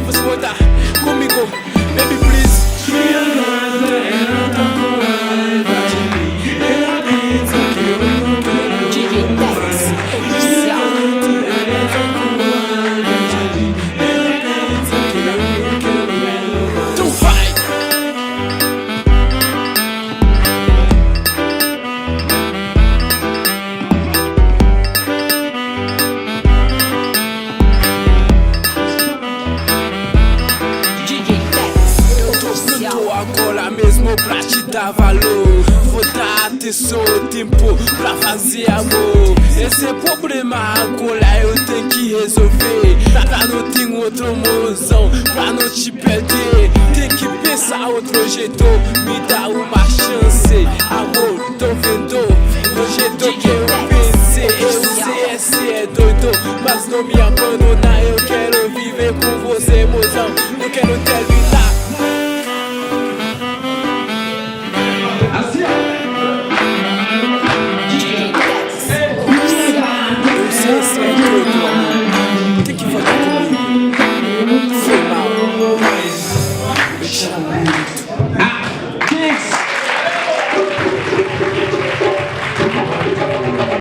você voltar comigo, baby please. Agora mesmo pra te dar valor, vou dar atenção ao tempo pra fazer amor. Esse problema agora eu tenho que resolver, pra não ter outra emoção, pra não te perder. Tem que pensar outro jeito, me dá uma chance. Amor, tô vendo do jeito que eu pensei. Eu sei, esse é doido, mas não me abandona. Eu quero viver com você, mozão, não quero terminar.